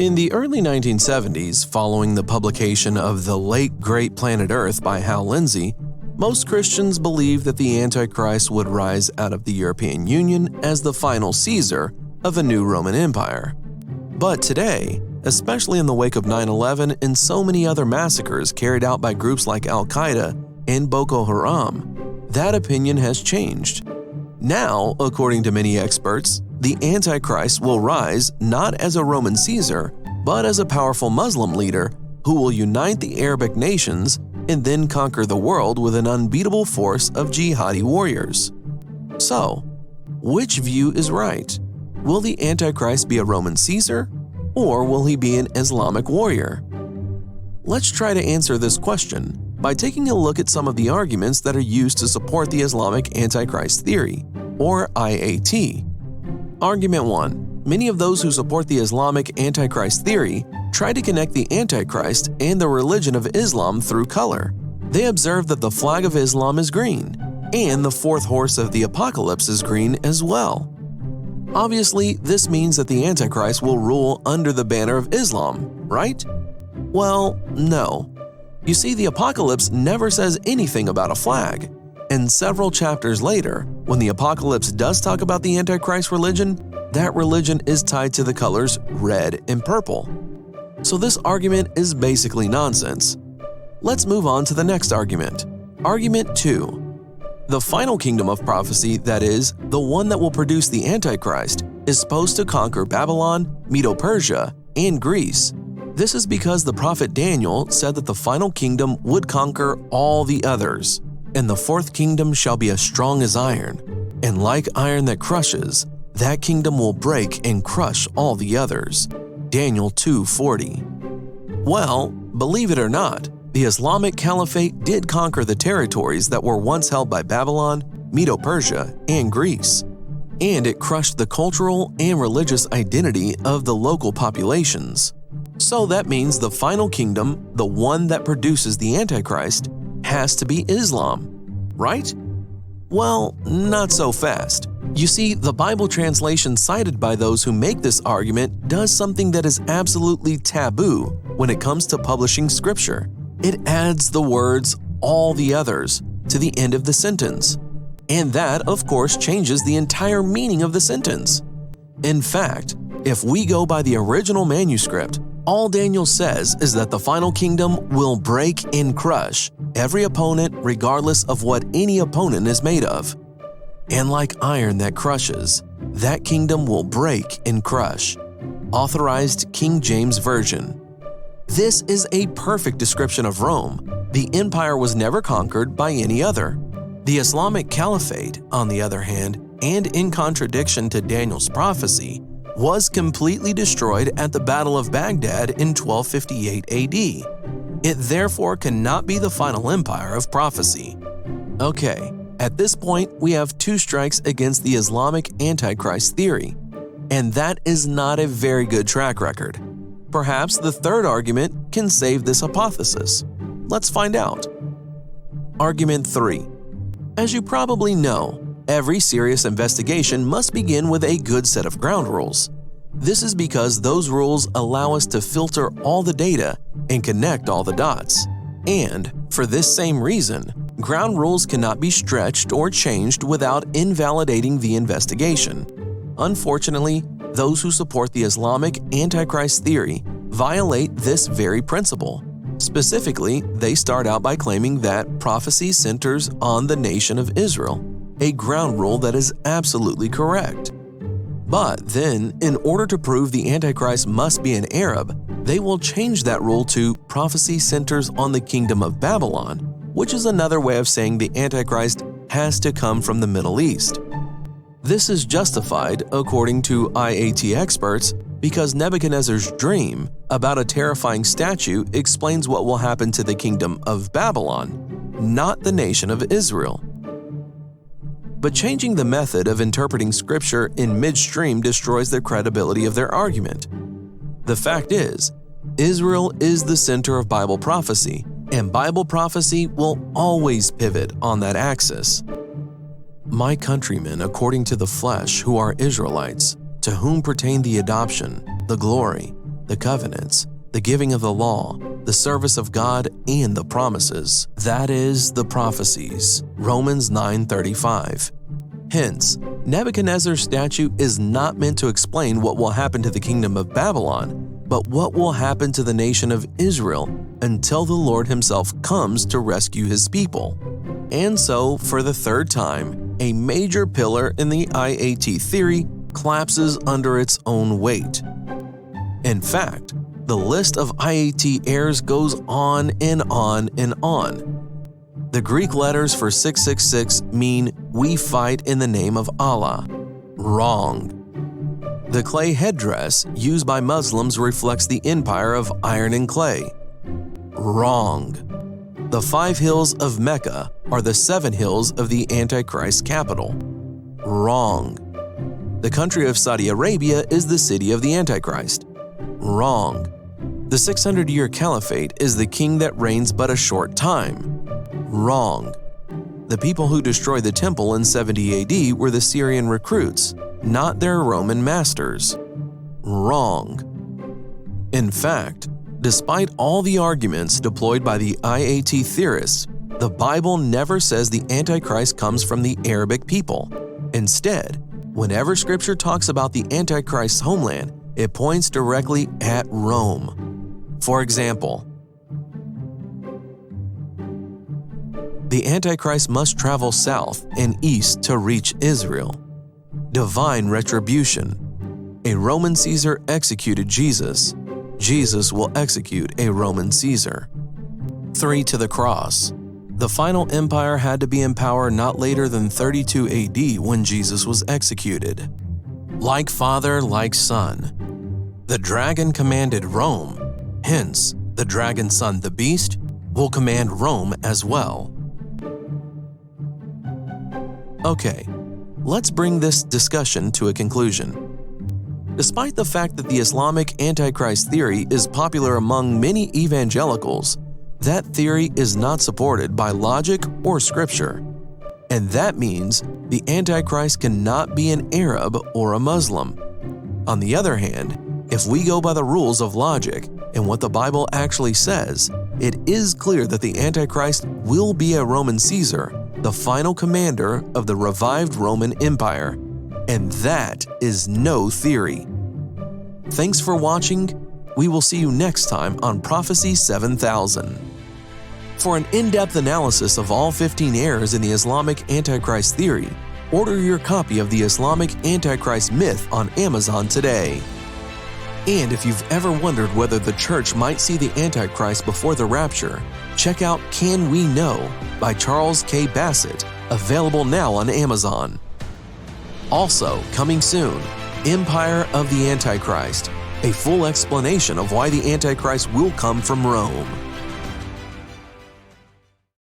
In the early 1970s, following the publication of The Late Great Planet Earth by Hal Lindsey, most Christians believed that the Antichrist would rise out of the European Union as the final Caesar of a new Roman Empire. But today, especially in the wake of 9/11 and so many other massacres carried out by groups like Al-Qaeda and Boko Haram, that opinion has changed. Now, according to many experts, the Antichrist will rise not as a Roman Caesar, but as a powerful Muslim leader who will unite the Arabic nations and then conquer the world with an unbeatable force of jihadi warriors. So, which view is right? Will the Antichrist be a Roman Caesar, or will he be an Islamic warrior? Let's try to answer this question by taking a look at some of the arguments that are used to support the Islamic Antichrist theory, or IAT. Argument 1. Many of those who support the Islamic Antichrist theory try to connect the Antichrist and the religion of Islam through color. They observe that the flag of Islam is green, and the fourth horse of the apocalypse is green as well. Obviously, this means that the Antichrist will rule under the banner of Islam, right? Well, no. You see, the apocalypse never says anything about a flag. And several chapters later, when the apocalypse does talk about the Antichrist religion, that religion is tied to the colors red and purple. So this argument is basically nonsense. Let's move on to the next argument. Argument 2. The final kingdom of prophecy, that is, the one that will produce the Antichrist, is supposed to conquer Babylon, Medo-Persia, and Greece. This is because the prophet Daniel said that the final kingdom would conquer all the others. And the fourth kingdom shall be as strong as iron, and like iron that crushes, that kingdom will break and crush all the others. Daniel 2:40. Well, believe it or not, the Islamic Caliphate did conquer the territories that were once held by Babylon, Medo-Persia, and Greece. And it crushed the cultural and religious identity of the local populations. So that means the final kingdom, the one that produces the Antichrist, has to be Islam, right? Well, not so fast. You see, the Bible translation cited by those who make this argument does something that is absolutely taboo when it comes to publishing scripture. It adds the words, all the others, to the end of the sentence. And that, of course, changes the entire meaning of the sentence. In fact, if we go by the original manuscript, all Daniel says is that the final kingdom will break and crush every opponent regardless of what any opponent is made of. And like iron that crushes, that kingdom will break and crush. Authorized King James Version. This is a perfect description of Rome. The empire was never conquered by any other. The Islamic Caliphate, on the other hand, and in contradiction to Daniel's prophecy, was completely destroyed at the Battle of Baghdad in 1258 AD. It therefore cannot be the final empire of prophecy. Okay, at this point we have two strikes against the Islamic Antichrist theory, and that is not a very good track record. Perhaps the third argument can save this hypothesis. Let's find out. Argument 3. As you probably know, every serious investigation must begin with a good set of ground rules. This is because those rules allow us to filter all the data and connect all the dots. And, for this same reason, ground rules cannot be stretched or changed without invalidating the investigation. Unfortunately, those who support the Islamic Antichrist theory violate this very principle. Specifically, they start out by claiming that prophecy centers on the nation of Israel, a ground rule that is absolutely correct. But then, in order to prove the Antichrist must be an Arab, they will change that rule to prophecy centers on the kingdom of Babylon, which is another way of saying the Antichrist has to come from the Middle East. This is justified, according to IAT experts, because Nebuchadnezzar's dream about a terrifying statue explains what will happen to the kingdom of Babylon, not the nation of Israel. But changing the method of interpreting scripture in midstream destroys the credibility of their argument. The fact is, Israel is the center of Bible prophecy, and Bible prophecy will always pivot on that axis. My countrymen according to the flesh who are Israelites, to whom pertain the adoption, the glory, the covenants, the giving of the law, the service of God, and the promises. That is, the prophecies. Romans 9:35. Hence, Nebuchadnezzar's statue is not meant to explain what will happen to the kingdom of Babylon, but what will happen to the nation of Israel until the Lord himself comes to rescue his people. And so, for the third time, a major pillar in the IAT theory collapses under its own weight. In fact, the list of IAT errors goes on and on and on. The Greek letters for 666 mean "we fight in the name of Allah." Wrong. The clay headdress used by Muslims reflects the empire of iron and clay. Wrong. The 5 hills of Mecca are the 7 hills of the Antichrist capital. Wrong. The country of Saudi Arabia is the city of the Antichrist. Wrong. The 600-year caliphate is the king that reigns but a short time. Wrong. The people who destroyed the temple in 70 AD were the Syrian recruits, not their Roman masters. Wrong. In fact, despite all the arguments deployed by the IAT theorists, the Bible never says the Antichrist comes from the Arabic people. Instead, whenever Scripture talks about the Antichrist's homeland, it points directly at Rome. For example, the Antichrist must travel south and east to reach Israel. Divine retribution. A Roman Caesar executed Jesus. Jesus will execute a Roman Caesar. 3 to the cross. The final empire had to be in power not later than 32 AD when Jesus was executed. Like father, like son. The dragon commanded Rome, hence, the dragon's son, the beast, will command Rome as well. Okay, let's bring this discussion to a conclusion. Despite the fact that the Islamic Antichrist theory is popular among many evangelicals, that theory is not supported by logic or scripture. And that means the Antichrist cannot be an Arab or a Muslim. On the other hand, if we go by the rules of logic and what the Bible actually says, it is clear that the Antichrist will be a Roman Caesar, the final commander of the revived Roman Empire. And that is no theory. Thanks for watching. We will see you next time on Prophecy 7000. For an in-depth analysis of all 15 errors in the Islamic Antichrist theory, order your copy of the Islamic Antichrist Myth on Amazon today. And if you've ever wondered whether the church might see the Antichrist before the rapture, check out Can We Know by Charles K. Bassett, available now on Amazon. Also, coming soon, Empire of the Antichrist, a full explanation of why the Antichrist will come from Rome.